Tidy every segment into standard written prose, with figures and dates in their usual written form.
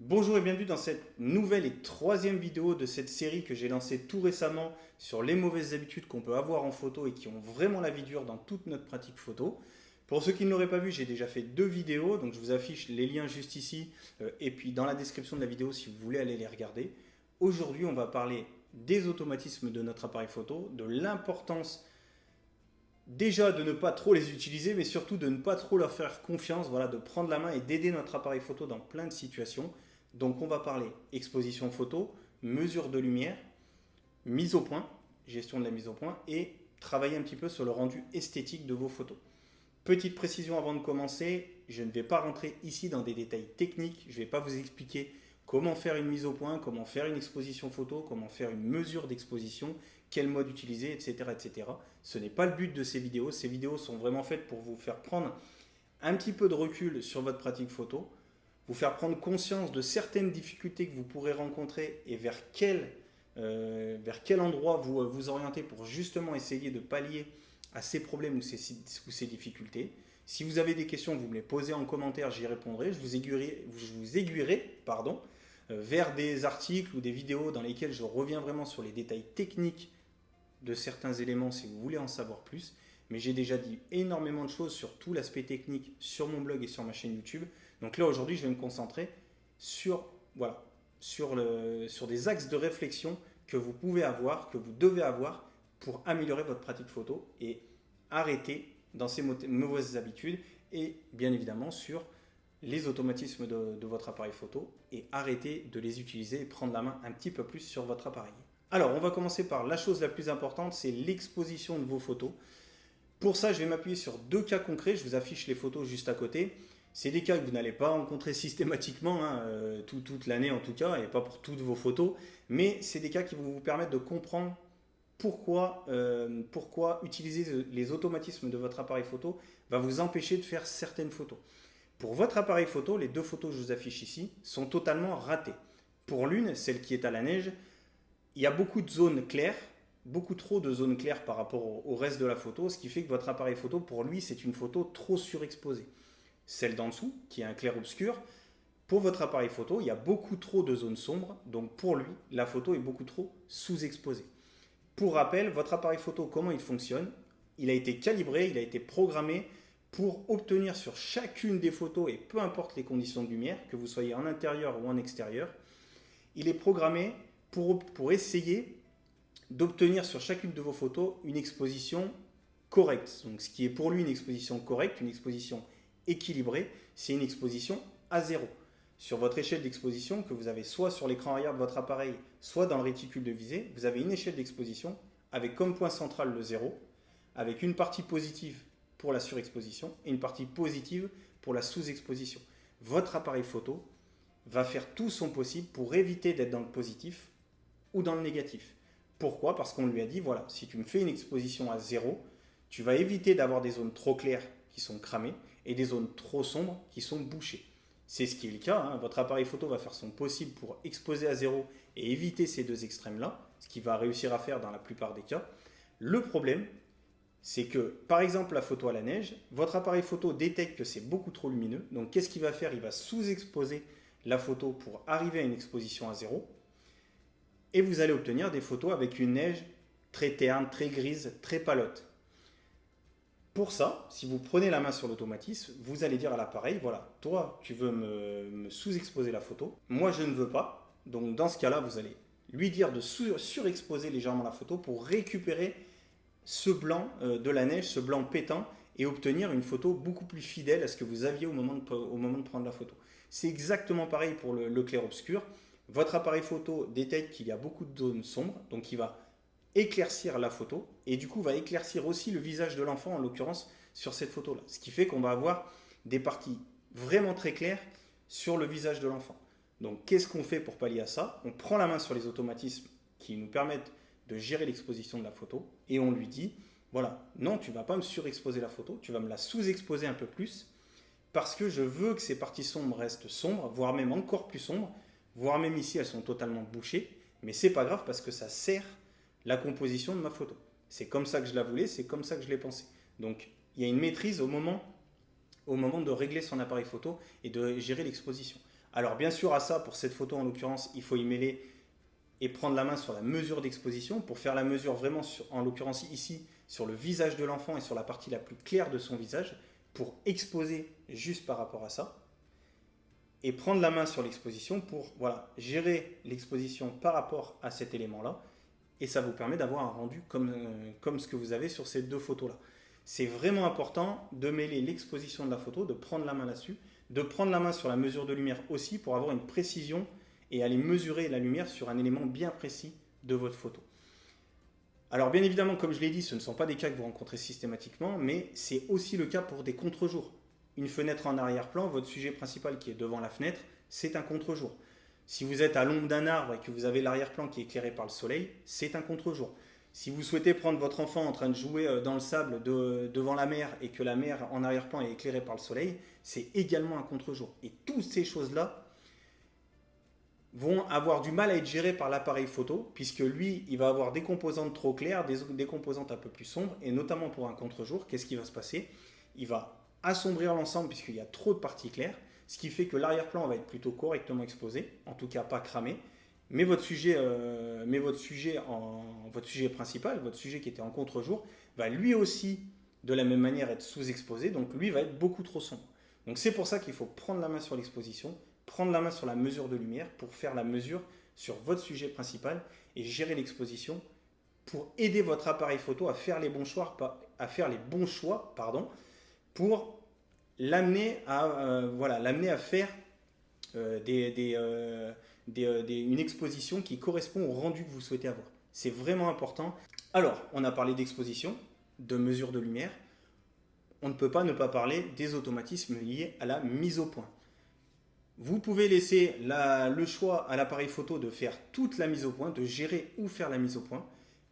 Bonjour et bienvenue dans cette nouvelle et troisième vidéo de cette série que j'ai lancée tout récemment sur les mauvaises habitudes qu'on peut avoir en photo et qui ont vraiment la vie dure dans toute notre pratique photo. Pour ceux qui ne l'auraient pas vu, j'ai déjà fait deux vidéos, donc je vous affiche les liens juste ici et puis dans la description de la vidéo si vous voulez aller les regarder. Aujourd'hui, on va parler des automatismes de notre appareil photo, de l'importance déjà de ne pas trop les utiliser, mais surtout de ne pas trop leur faire confiance, voilà, de prendre la main et d'aider notre appareil photo dans plein de situations. Donc on va parler exposition photo, mesure de lumière, mise au point, gestion de la mise au point et travailler un petit peu sur le rendu esthétique de vos photos. Petite précision avant de commencer, je ne vais pas rentrer ici dans des détails techniques, je ne vais pas vous expliquer comment faire une mise au point, comment faire une exposition photo, comment faire une mesure d'exposition, quel mode utiliser, etc., etc. Ce n'est pas le but de ces vidéos. Ces vidéos sont vraiment faites pour vous faire prendre un petit peu de recul sur votre pratique photo, vous faire prendre conscience de certaines difficultés que vous pourrez rencontrer et vers quel endroit vous vous orienter pour justement essayer de pallier à ces problèmes ou ces difficultés. Si vous avez des questions, vous me les posez en commentaire, j'y répondrai. Je vous aiguillerai vers des articles ou des vidéos dans lesquels je reviens vraiment sur les détails techniques de certains éléments si vous voulez en savoir plus. Mais j'ai déjà dit énormément de choses sur tout l'aspect technique sur mon blog et sur ma chaîne YouTube. Donc là aujourd'hui je vais me concentrer sur, voilà, sur des axes de réflexion que vous pouvez avoir, que vous devez avoir pour améliorer votre pratique photo et arrêter dans ces mauvaises habitudes et bien évidemment sur les automatismes de votre appareil photo et arrêter de les utiliser et prendre la main un petit peu plus sur votre appareil. Alors on va commencer par la chose la plus importante, c'est l'exposition de vos photos. Pour ça, je vais m'appuyer sur deux cas concrets. Je vous affiche les photos juste à côté. C'est des cas que vous n'allez pas rencontrer systématiquement, toute l'année en tout cas, et pas pour toutes vos photos. Mais c'est des cas qui vont vous permettre de comprendre pourquoi utiliser les automatismes de votre appareil photo va vous empêcher de faire certaines photos. Pour votre appareil photo, les deux photos que je vous affiche ici sont totalement ratées. Pour l'une, celle qui est à la neige, il y a beaucoup de zones claires, beaucoup trop de zones claires par rapport au reste de la photo, ce qui fait que votre appareil photo, pour lui, c'est une photo trop surexposée. Celle d'en dessous, qui est un clair-obscur, pour votre appareil photo, il y a beaucoup trop de zones sombres, donc pour lui, la photo est beaucoup trop sous-exposée. Pour rappel, votre appareil photo, comment il fonctionne? Il a été calibré, il a été programmé pour obtenir sur chacune des photos, et peu importe les conditions de lumière, que vous soyez en intérieur ou en extérieur, il est programmé pour essayer d'obtenir sur chacune de vos photos une exposition correcte. Donc ce qui est pour lui une exposition correcte, une exposition équilibrée, c'est une exposition à zéro. Sur votre échelle d'exposition que vous avez soit sur l'écran arrière de votre appareil, soit dans le réticule de visée, vous avez une échelle d'exposition avec comme point central le zéro, avec une partie positive pour la surexposition et une partie positive pour la sous-exposition. Votre appareil photo va faire tout son possible pour éviter d'être dans le positif ou dans le négatif. Pourquoi? Parce qu'on lui a dit, voilà, si tu me fais une exposition à zéro, tu vas éviter d'avoir des zones trop claires qui sont cramées et des zones trop sombres qui sont bouchées. C'est ce qui est le cas, hein. Votre appareil photo va faire son possible pour exposer à zéro et éviter ces deux extrêmes-là, ce qu'il va réussir à faire dans la plupart des cas. Le problème, c'est que, par exemple, la photo à la neige, votre appareil photo détecte que c'est beaucoup trop lumineux. Donc, qu'est-ce qu'il va faire? Il va sous-exposer la photo pour arriver à une exposition à zéro. Et vous allez obtenir des photos avec une neige très terne, très grise, très palote. Pour ça, si vous prenez la main sur l'automatisme, vous allez dire à l'appareil, voilà, toi, tu veux me sous-exposer la photo, moi, je ne veux pas. Donc, dans ce cas-là, vous allez lui dire de surexposer légèrement la photo pour récupérer ce blanc de la neige, ce blanc pétant, et obtenir une photo beaucoup plus fidèle à ce que vous aviez au moment de prendre la photo. C'est exactement pareil pour le clair-obscur. Votre appareil photo détecte qu'il y a beaucoup de zones sombres, donc il va éclaircir la photo, et du coup va éclaircir aussi le visage de l'enfant, en l'occurrence sur cette photo-là. Ce qui fait qu'on va avoir des parties vraiment très claires sur le visage de l'enfant. Donc qu'est-ce qu'on fait pour pallier à ça? On prend la main sur les automatismes qui nous permettent de gérer l'exposition de la photo, et on lui dit, voilà, non, tu ne vas pas me surexposer la photo, tu vas me la sous-exposer un peu plus, parce que je veux que ces parties sombres restent sombres, voire même encore plus sombres, voire même ici elles sont totalement bouchées, mais c'est pas grave parce que ça sert la composition de ma photo. C'est comme ça que je la voulais, c'est comme ça que je l'ai pensé. Donc il y a une maîtrise au moment de régler son appareil photo et de gérer l'exposition. Alors bien sûr à ça, pour cette photo en l'occurrence, il faut y mêler et prendre la main sur la mesure d'exposition pour faire la mesure vraiment, en l'occurrence ici, sur le visage de l'enfant et sur la partie la plus claire de son visage, pour exposer juste par rapport à ça. Et prendre la main sur l'exposition pour voilà, gérer l'exposition par rapport à cet élément-là. Et ça vous permet d'avoir un rendu comme ce que vous avez sur ces deux photos-là. C'est vraiment important de mêler l'exposition de la photo, de prendre la main là-dessus, de prendre la main sur la mesure de lumière aussi pour avoir une précision et aller mesurer la lumière sur un élément bien précis de votre photo. Alors bien évidemment, comme je l'ai dit, ce ne sont pas des cas que vous rencontrez systématiquement, mais c'est aussi le cas pour des contre-jours. Une fenêtre en arrière-plan, votre sujet principal qui est devant la fenêtre, c'est un contre-jour. Si vous êtes à l'ombre d'un arbre et que vous avez l'arrière-plan qui est éclairé par le soleil, c'est un contre-jour. Si vous souhaitez prendre votre enfant en train de jouer dans le sable devant la mer et que la mer en arrière-plan est éclairée par le soleil, c'est également un contre-jour. Et toutes ces choses-là vont avoir du mal à être gérées par l'appareil photo, puisque lui, il va avoir des composantes trop claires, des composantes un peu plus sombres, et notamment pour un contre-jour, qu'est-ce qui va se passer? Il va assombrir l'ensemble puisqu'il y a trop de parties claires, ce qui fait que l'arrière-plan va être plutôt correctement exposé, en tout cas pas cramé, mais votre sujet principal, votre sujet qui était en contre-jour, va lui aussi de la même manière être sous-exposé, donc lui va être beaucoup trop sombre. Donc c'est pour ça qu'il faut prendre la main sur l'exposition, prendre la main sur la mesure de lumière pour faire la mesure sur votre sujet principal et gérer l'exposition pour aider votre appareil photo à faire les bons choix, pour l'amener à faire une exposition qui correspond au rendu que vous souhaitez avoir. C'est vraiment important. Alors, on a parlé d'exposition, de mesure de lumière. On ne peut pas ne pas parler des automatismes liés à la mise au point. Vous pouvez laisser le choix à l'appareil photo de faire toute la mise au point, de gérer où faire la mise au point,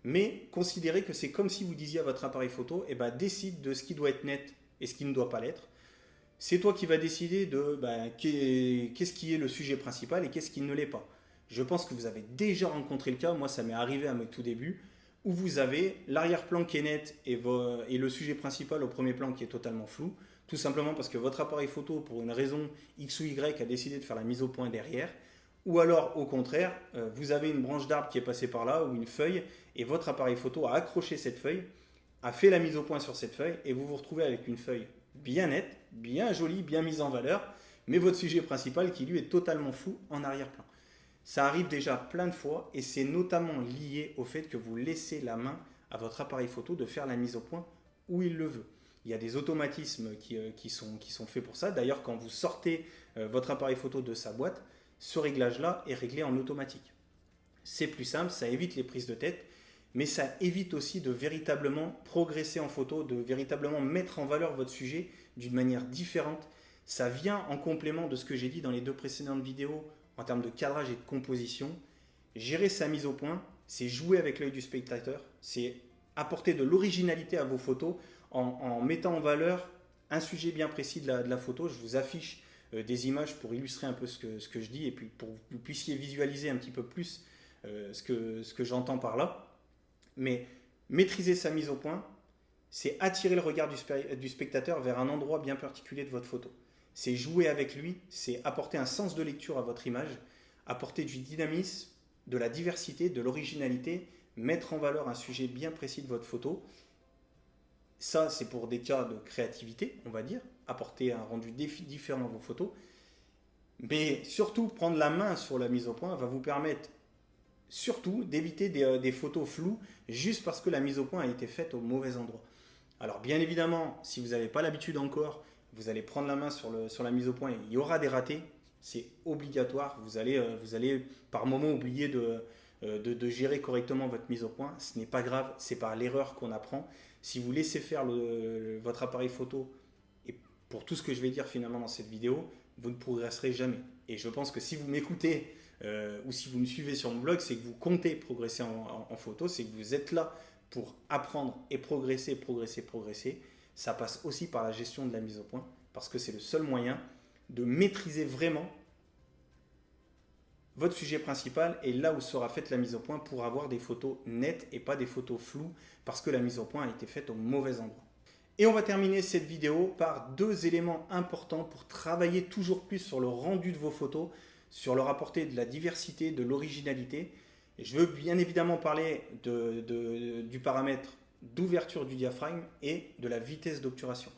mais considérez que c'est comme si vous disiez à votre appareil photo, décide de ce qui doit être net et ce qui ne doit pas l'être. C'est toi qui vas décider de qu'est-ce qui est le sujet principal et qu'est-ce qui ne l'est pas. Je pense que vous avez déjà rencontré le cas, moi ça m'est arrivé à mes tout débuts, où vous avez l'arrière-plan qui est net et le sujet principal au premier plan qui est totalement flou, tout simplement parce que votre appareil photo, pour une raison X ou Y, a décidé de faire la mise au point derrière, ou alors au contraire, vous avez une branche d'arbre qui est passée par là, ou une feuille, et votre appareil photo a accroché cette feuille, a fait la mise au point sur cette feuille, et vous vous retrouvez avec une feuille bien nette, bien jolie, bien mise en valeur, mais votre sujet principal qui lui est totalement flou en arrière-plan. Ça arrive déjà plein de fois et c'est notamment lié au fait que vous laissez la main à votre appareil photo de faire la mise au point où il le veut. Il y a des automatismes qui sont faits pour ça. D'ailleurs, quand vous sortez votre appareil photo de sa boîte, ce réglage-là est réglé en automatique. C'est plus simple, ça évite les prises de tête, mais ça évite aussi de véritablement progresser en photo, de véritablement mettre en valeur votre sujet d'une manière différente. Ça vient en complément de ce que j'ai dit dans les deux précédentes vidéos en termes de cadrage et de composition. Gérer sa mise au point, c'est jouer avec l'œil du spectateur, c'est apporter de l'originalité à vos photos en mettant en valeur un sujet bien précis de la photo. Je vous affiche des images pour illustrer un peu ce que je dis et puis pour que vous puissiez visualiser un petit peu plus ce que j'entends par là. Mais maîtriser sa mise au point, c'est attirer le regard du spectateur vers un endroit bien particulier de votre photo. C'est jouer avec lui, c'est apporter un sens de lecture à votre image, apporter du dynamisme, de la diversité, de l'originalité, mettre en valeur un sujet bien précis de votre photo. Ça, c'est pour des cas de créativité, on va dire, apporter un rendu différent à vos photos. Mais surtout, prendre la main sur la mise au point va vous permettre surtout d'éviter des photos floues juste parce que la mise au point a été faite au mauvais endroit. Alors bien évidemment, si vous n'avez pas l'habitude encore, vous allez prendre la main sur la mise au point et il y aura des ratés, c'est obligatoire, vous allez par moment oublier de gérer correctement votre mise au point, ce n'est pas grave, c'est par l'erreur qu'on apprend. Si vous laissez faire votre appareil photo, et pour tout ce que je vais dire finalement dans cette vidéo, vous ne progresserez jamais. Et je pense que si vous m'écoutez ou si vous me suivez sur mon blog, c'est que vous comptez progresser en photo, c'est que vous êtes là pour apprendre et progresser. Ça passe aussi par la gestion de la mise au point, parce que c'est le seul moyen de maîtriser vraiment votre sujet principal et là où sera faite la mise au point pour avoir des photos nettes et pas des photos floues, parce que la mise au point a été faite au mauvais endroit. Et on va terminer cette vidéo par deux éléments importants pour travailler toujours plus sur le rendu de vos photos, sur leur apporter de la diversité, de l'originalité. Et je veux bien évidemment parler du paramètre d'ouverture du diaphragme et de la vitesse d'obturation.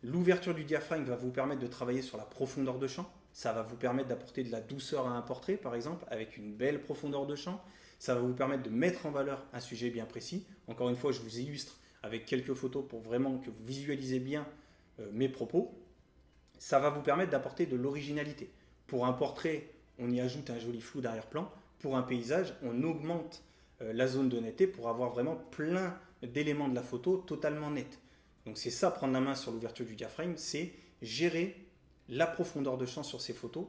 L'ouverture du diaphragme va vous permettre de travailler sur la profondeur de champ. Ça va vous permettre d'apporter de la douceur à un portrait, par exemple, avec une belle profondeur de champ. Ça va vous permettre de mettre en valeur un sujet bien précis. Encore une fois, je vous illustre avec quelques photos pour vraiment que vous visualisez bien mes propos. Ça va vous permettre d'apporter de l'originalité. Pour un portrait, on y ajoute un joli flou d'arrière-plan. Pour un paysage, on augmente la zone de netteté pour avoir vraiment plein d'éléments de la photo totalement nets. Donc c'est ça, prendre la main sur l'ouverture du diaphragme, c'est gérer la profondeur de champ sur ces photos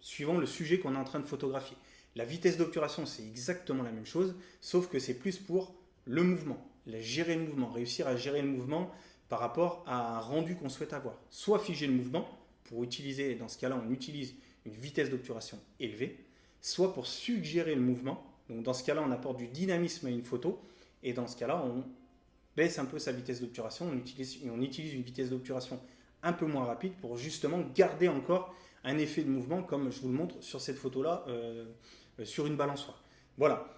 suivant le sujet qu'on est en train de photographier. La vitesse d'obturation, c'est exactement la même chose, sauf que c'est plus pour le mouvement, gérer le mouvement, réussir à gérer le mouvement par rapport à un rendu qu'on souhaite avoir. Soit figer le mouvement, pour utiliser, dans ce cas-là, on utilise une vitesse d'obturation élevée, soit pour suggérer le mouvement, donc dans ce cas-là, on apporte du dynamisme à une photo, et dans ce cas-là, on baisse un peu sa vitesse d'obturation, on utilise une vitesse d'obturation un peu moins rapide pour justement garder encore un effet de mouvement comme je vous le montre sur cette photo-là sur une balançoire. Voilà,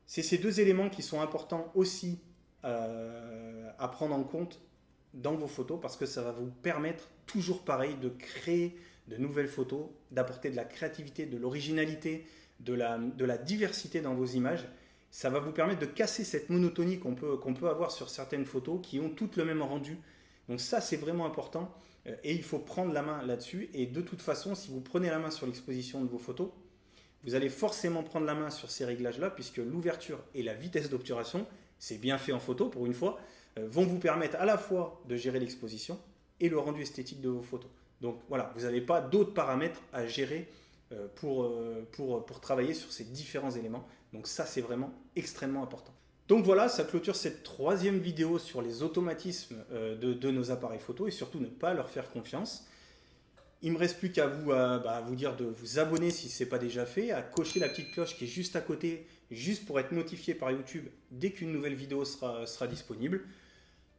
c'est ces deux éléments qui sont importants aussi à prendre en compte dans vos photos parce que ça va vous permettre toujours pareil de créer de nouvelles photos, d'apporter de la créativité, de l'originalité, de la diversité dans vos images. Ça va vous permettre de casser cette monotonie qu'on peut avoir sur certaines photos qui ont toutes le même rendu. Donc ça, c'est vraiment important et il faut prendre la main là-dessus. Et de toute façon, si vous prenez la main sur l'exposition de vos photos, vous allez forcément prendre la main sur ces réglages-là puisque l'ouverture et la vitesse d'obturation, c'est bien fait en photo pour une fois, vont vous permettre à la fois de gérer l'exposition et le rendu esthétique de vos photos. Donc voilà, vous n'avez pas d'autres paramètres à gérer pour travailler sur ces différents éléments. Donc ça, c'est vraiment extrêmement important. Donc voilà, ça clôture cette troisième vidéo sur les automatismes de nos appareils photo et surtout ne pas leur faire confiance. Il ne me reste plus qu'à vous dire de vous abonner si ce n'est pas déjà fait, à cocher la petite cloche qui est juste à côté, juste pour être notifié par YouTube dès qu'une nouvelle vidéo sera disponible.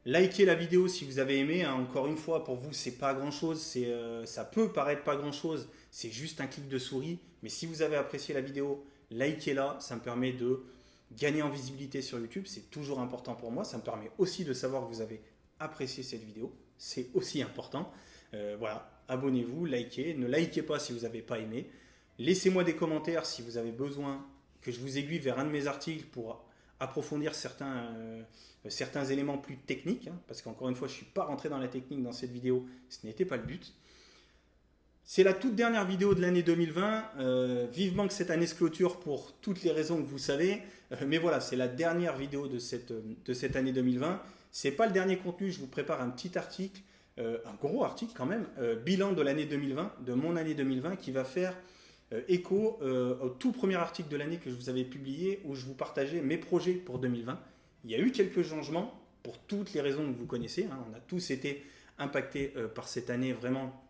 Likez la vidéo si vous avez aimé. Hein. Encore une fois, pour vous, c'est pas grand-chose. Ça peut paraître pas grand-chose. C'est juste un clic de souris. Mais si vous avez apprécié la vidéo, likez-la. Ça me permet de gagner en visibilité sur YouTube. C'est toujours important pour moi. Ça me permet aussi de savoir que vous avez apprécié cette vidéo. C'est aussi important. Voilà, abonnez-vous, likez. Ne likez pas si vous n'avez pas aimé. Laissez-moi des commentaires si vous avez besoin que je vous aiguille vers un de mes articles pour approfondir certains éléments plus techniques, hein, parce qu'encore une fois, je ne suis pas rentré dans la technique dans cette vidéo, ce n'était pas le but. C'est la toute dernière vidéo de l'année 2020, vivement que cette année se clôture pour toutes les raisons que vous savez, mais voilà, c'est la dernière vidéo de cette année 2020. Ce n'est pas le dernier contenu, je vous prépare un petit article, un gros article quand même, bilan de l'année 2020, de mon année 2020, qui va faire écho au tout premier article de l'année que je vous avais publié où je vous partageais mes projets pour 2020. Il y a eu quelques changements pour toutes les raisons que vous connaissez. Hein. On a tous été impactés par cette année vraiment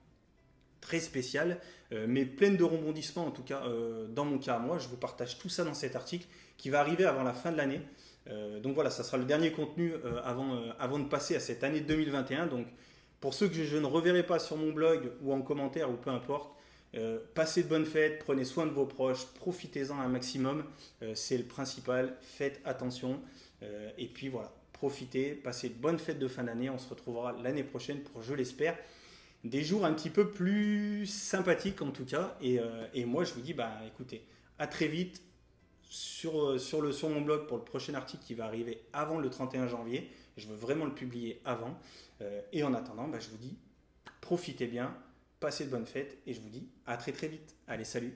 très spéciale, mais pleine de rebondissements en tout cas dans mon cas à moi. Je vous partage tout ça dans cet article qui va arriver avant la fin de l'année. Donc voilà, ça sera le dernier contenu avant de passer à cette année 2021. Donc pour ceux que je ne reverrai pas sur mon blog ou en commentaire ou peu importe, passez de bonnes fêtes, prenez soin de vos proches, profitez-en un maximum, c'est le principal, faites attention et puis voilà, profitez, passez de bonnes fêtes de fin d'année, on se retrouvera l'année prochaine pour, je l'espère, des jours un petit peu plus sympathiques en tout cas et moi je vous dis écoutez, à très vite sur mon blog pour le prochain article qui va arriver avant le 31 janvier, je veux vraiment le publier avant et en attendant je vous dis profitez bien. Passez de bonnes fêtes et je vous dis à très très vite. Allez, salut!